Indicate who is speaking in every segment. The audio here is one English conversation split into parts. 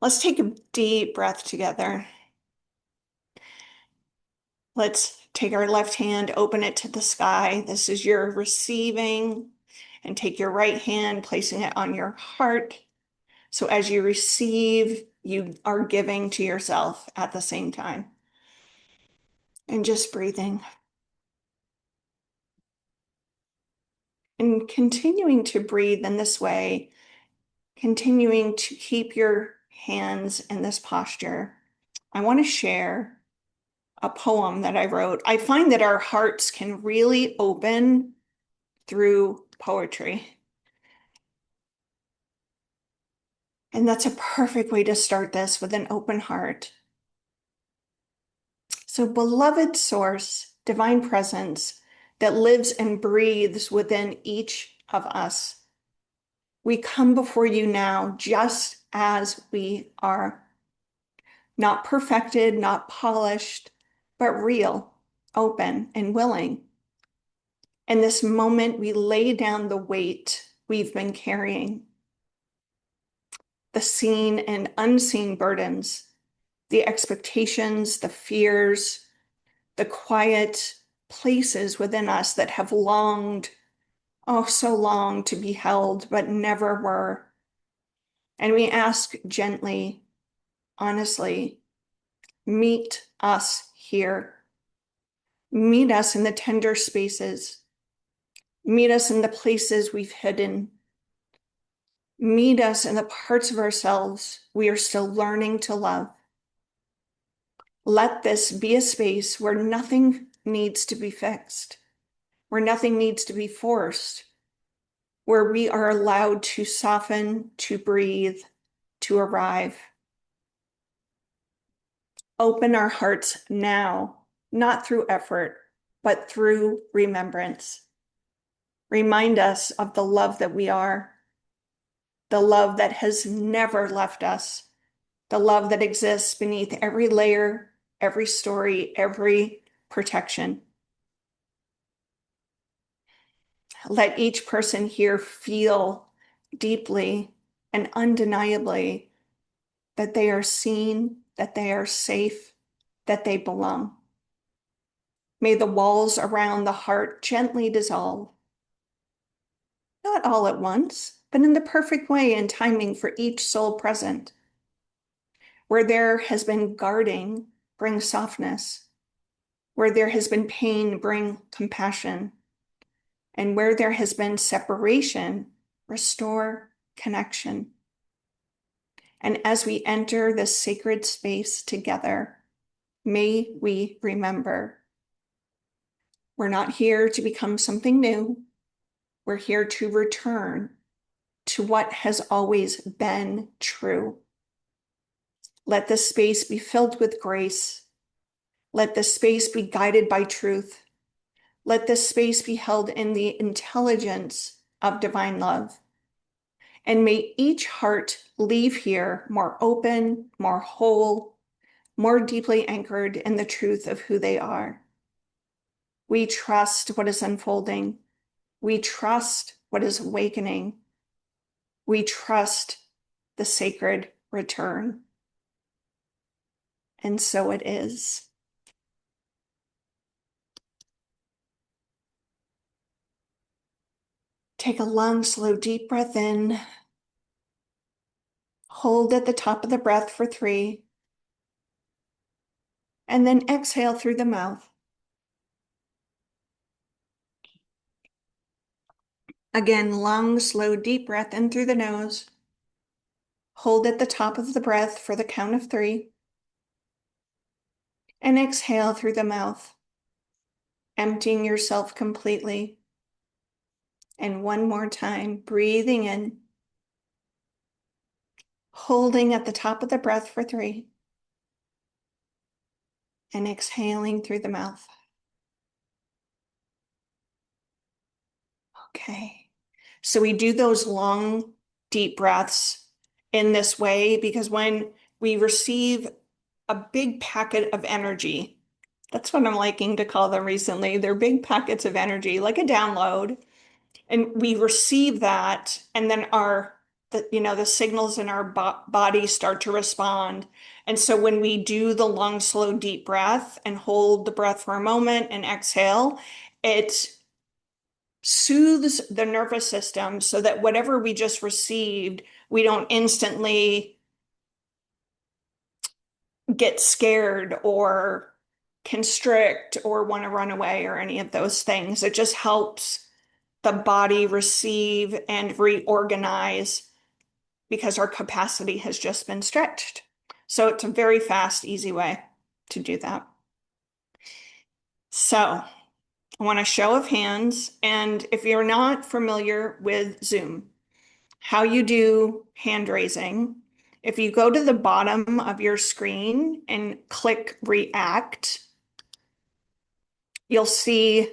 Speaker 1: Let's take a deep breath together. Let's take our left hand, open it to the sky. This is your receiving. And take your right hand, placing it on your heart. So as you receive, you are giving to yourself at the same time. And just breathing. And continuing to breathe in this way, continuing to keep your hands in this posture. I want to share a poem that I wrote. I find that our hearts can really open through poetry. And that's a perfect way to start this, with an open heart. So, beloved source, divine presence that lives and breathes within each of us, we come before you now just as we are. Not perfected, not polished, but real, open, and willing. In this moment, we lay down the weight we've been carrying, the seen and unseen burdens, the expectations, the fears, the quiet places within us that have longed, oh, so long to be held, but never were. And we ask gently, honestly, meet us here. Meet us in the tender spaces. Meet us in the places we've hidden. Meet us in the parts of ourselves we are still learning to love. Let this be a space where nothing needs to be fixed, where nothing needs to be forced, where we are allowed to soften, to breathe, to arrive. Open our hearts now, not through effort, but through remembrance. Remind us of the love that we are, the love that has never left us, the love that exists beneath every layer, every story, every protection. Let each person here feel deeply and undeniably that they are seen, that they are safe, that they belong. May the walls around the heart gently dissolve, not all at once, but in the perfect way and timing for each soul present. Where there has been guarding, bring softness. Where there has been pain, bring compassion. And where there has been separation, restore connection. And as we enter this sacred space together, may we remember we're not here to become something new. We're here to return to what has always been true. Let this space be filled with grace. Let this space be guided by truth. Let this space be held in the intelligence of divine love. And may each heart leave here more open, more whole, more deeply anchored in the truth of who they are. We trust what is unfolding. We trust what is awakening. We trust the sacred return. And so it is. Take a long, slow, deep breath in. Hold at the top of the breath for 3. And then exhale through the mouth. Again, long, slow, deep breath in through the nose. Hold at the top of the breath for the count of 3. And exhale through the mouth, emptying yourself completely. And one more time, breathing in, holding at the top of the breath for 3. And exhaling through the mouth. Okay. So we do those long, deep breaths in this way because when we receive a big packet of energy, that's what I'm liking to call them recently. They're big packets of energy, like a download. And we receive that, and then the signals in our body start to respond. And so when we do the long, slow, deep breath and hold the breath for a moment and exhale, it soothes the nervous system so that whatever we just received, we don't instantly get scared or constrict or want to run away or any of those things. It just helps the body receive and reorganize because our capacity has just been stretched. So it's a very fast, easy way to do that. So I want a show of hands. And if you're not familiar with Zoom, how you do hand raising, if you go to the bottom of your screen and click React, you'll see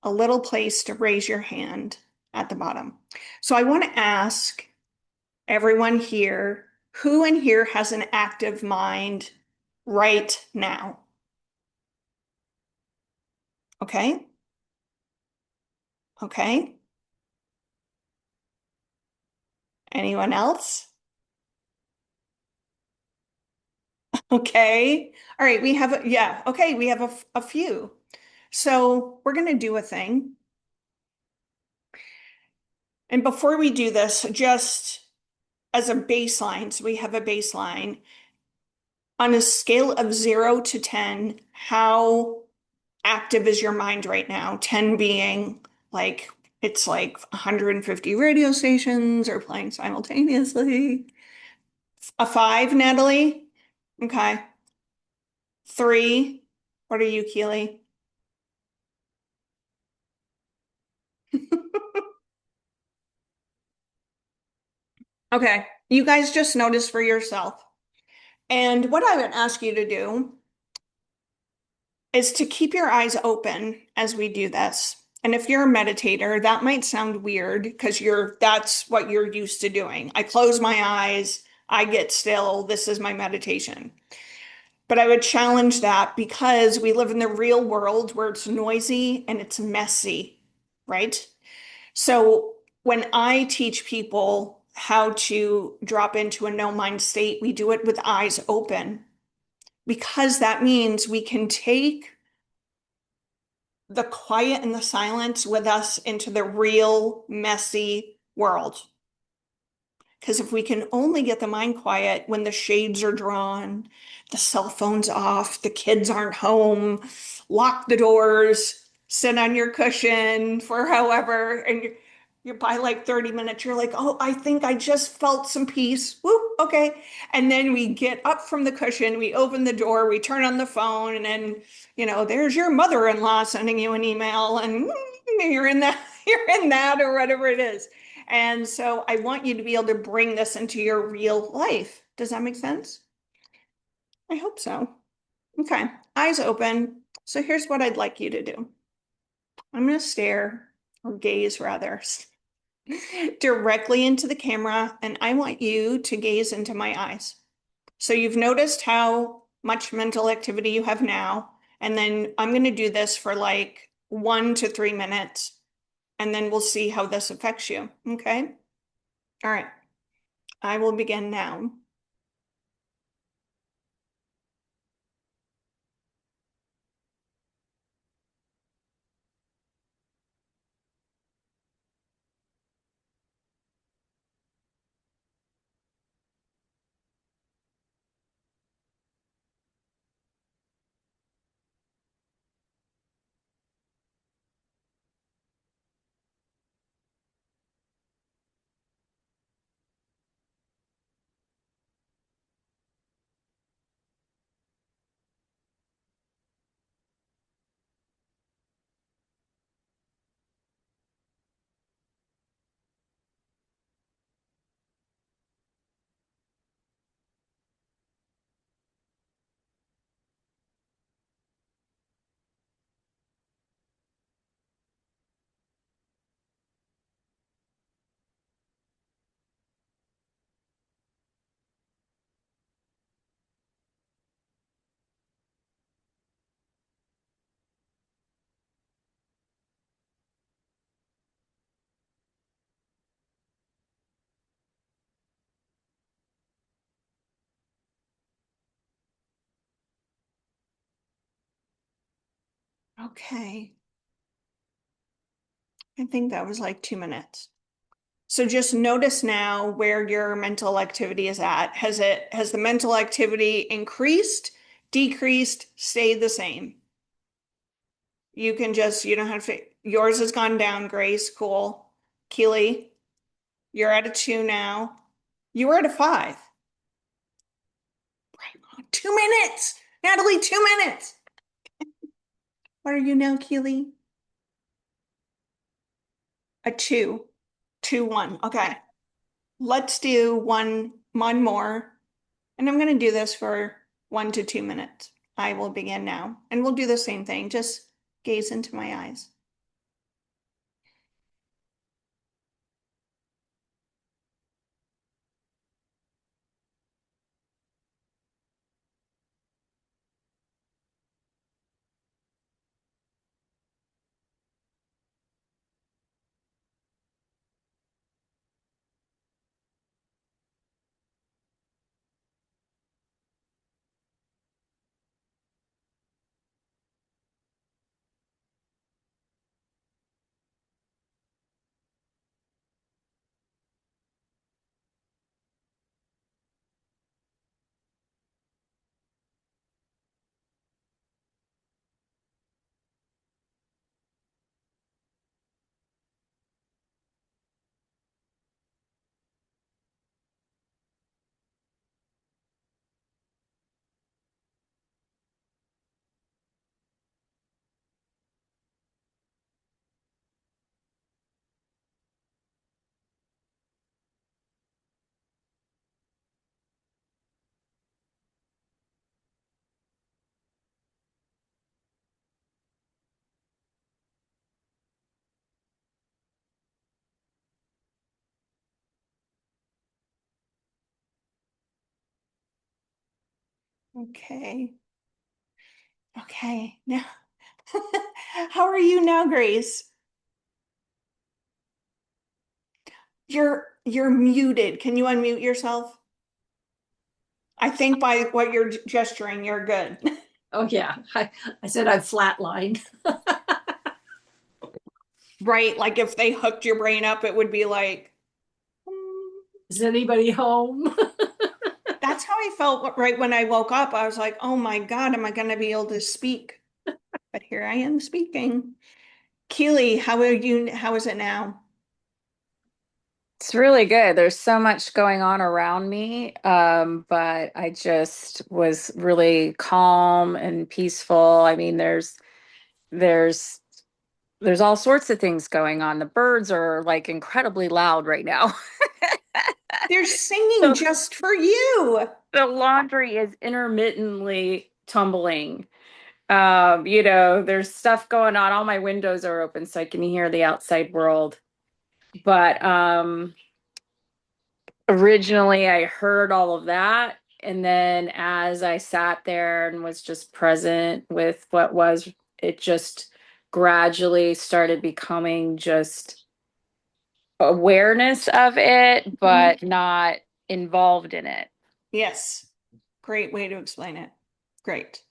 Speaker 1: a little place to raise your hand at the bottom. So I want to ask everyone here, who in here has an active mind right now? Okay. Okay. Anyone else? Okay. All right. Yeah. Okay. We have a few. So we're going to do a thing. And before we do this, just as a baseline, so we have a baseline on a scale of 0 to 10, how active is your mind right now? 10 being like it's like 150 radio stations are playing simultaneously. A five, Natalie? Okay. Three. What are you, Keely? Okay. You guys just notice for yourself. And what I would ask you to do is to keep your eyes open as we do this. And if you're a meditator, that might sound weird because that's what you're used to doing. I close my eyes, I get still, this is my meditation. But I would challenge that because we live in the real world where it's noisy and it's messy, right? So when I teach people how to drop into a no mind state, we do it with eyes open because that means we can take the quiet and the silence with us into the real messy world. Because if we can only get the mind quiet when the shades are drawn, the cell phone's off, the kids aren't home, lock the doors, sit on your cushion for however, and you're by like 30 minutes, you're like, oh, I think I just felt some peace. Woo, okay. And then we get up from the cushion, we open the door, we turn on the phone, and then, there's your mother-in-law sending you an email, and you're in that, you're in that, or whatever it is. And so I want you to be able to bring this into your real life. Does that make sense? I hope so. Okay, eyes open. So here's what I'd like you to do. I'm going to stare, or gaze rather, directly into the camera, and I want you to gaze into my eyes. So you've noticed how much mental activity you have now, and then I'm going to do this for like 1 to 3 minutes, and then we'll see how this affects you. Okay? All right. I will begin now. Okay. I think that was like 2 minutes. So just notice now where your mental activity is at. Has the mental activity increased, decreased, stayed the same? You don't have to, yours has gone down, Grace. Cool. Keely, you're at a 2 now. You were at a 5. Right on. 2 minutes. Natalie, 2 minutes. What are you now, Keely? A 2. 2, 1. Okay. Let's do one more. And I'm going to do this for 1 to 2 minutes. I will begin now. And we'll do the same thing. Just gaze into my eyes. Okay. Okay. Now, how are you now, Grace? You're muted. Can you unmute yourself? I think by what you're gesturing, you're good.
Speaker 2: Oh, yeah. I said I'm flatlined.
Speaker 1: Right? Like if they hooked your brain up, it would be like,
Speaker 2: Is anybody home?
Speaker 1: that's how I felt right when I woke up. I was like, oh my God, am I going to be able to speak? But here I am speaking. Keely, how are you? How is it now?
Speaker 3: It's really good. There's so much going on around me, but I just was really calm and peaceful. I mean, there's there's all sorts of things going on. The birds are like incredibly loud right now.
Speaker 1: They're singing
Speaker 3: So
Speaker 1: just for you.
Speaker 3: the laundry is intermittently tumbling. There's stuff going on. All my windows are open so I can hear the outside world. But originally I heard all of that. And then as I sat there and was just present with what was, it just gradually started becoming just awareness of it,
Speaker 1: Mhm.
Speaker 3: but not involved in it.
Speaker 1: Yes. Great way to explain it. Great.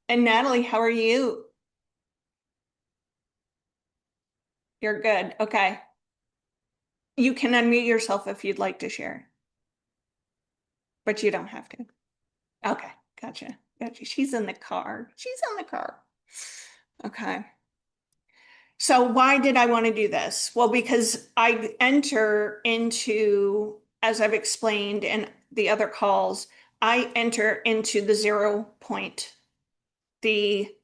Speaker 1: And Natalie, how are you? You're good. Okay. You can unmute yourself if you'd like to share, but you don't have to. Okay. Gotcha. Gotcha. She's in the car. She's in the car. Okay. So why did I want to do this? Well, because I enter into, as I've explained in the other calls, I enter into the 0 point, the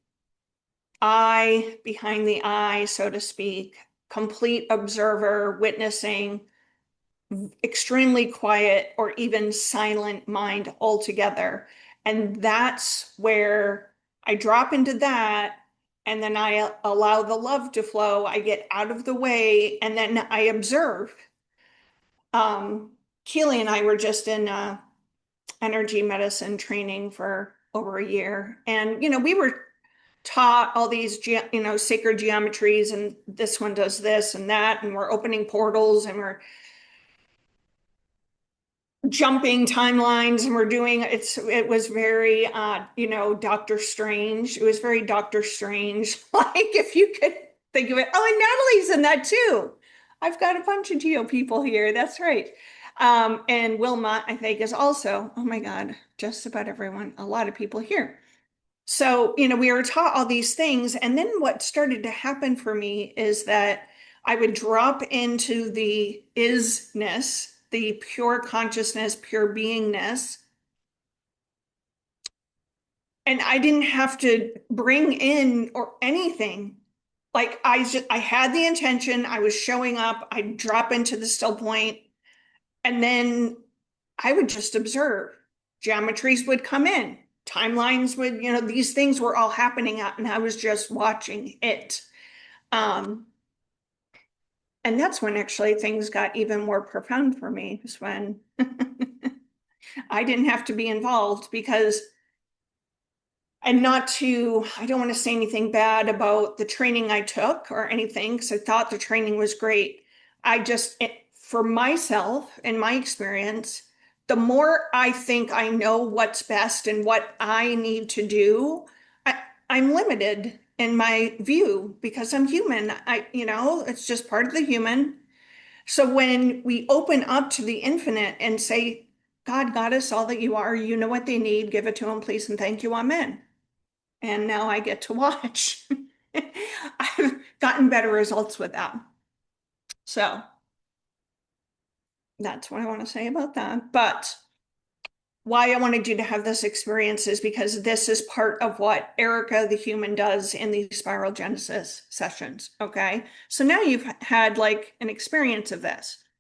Speaker 1: eye behind the eye, so to speak, complete observer, witnessing, extremely quiet or even silent mind altogether. And that's where I drop into that. And then I allow the love to flow. I get out of the way and then I observe. Keely and I were just in energy medicine training for over a year. And, we were taught all these, sacred geometries, and this one does this and that. And we're opening portals and we're jumping timelines, and it was very Doctor Strange. It was very Doctor Strange. Like, if you could think of it. Oh, and Natalie's in that too. I've got a bunch of Geo people here. That's right. And Wilma, I think, is also, oh my God, just about everyone, a lot of people here. So, we were taught all these things. And then what started to happen for me is that I would drop into the isness, the pure consciousness, pure beingness. And I didn't have to bring in or anything. Like, I had the intention, I was showing up, I'd drop into the still point, and then I would just observe. Geometries would come in, timelines would, these things were all happening out, and I was just watching it. Um, and that's when actually things got even more profound for me, is when I didn't have to be involved because, and I don't want to say anything bad about the training I took or anything, because I thought the training was great. For myself, in my experience, the more I think I know what's best and what I need to do, I'm limited in my view because I'm human. It's just part of the human. So when we open up to the infinite and say, God, Goddess, all that you are, you know what they need, give it to them, please, and thank you, amen. And now I get to watch. I've gotten better results with that. So that's what I want to say about that. But why I wanted you to have this experience is because this is part of what Erica the human does in these spiral genesis sessions. Okay. So now you've had like an experience of this.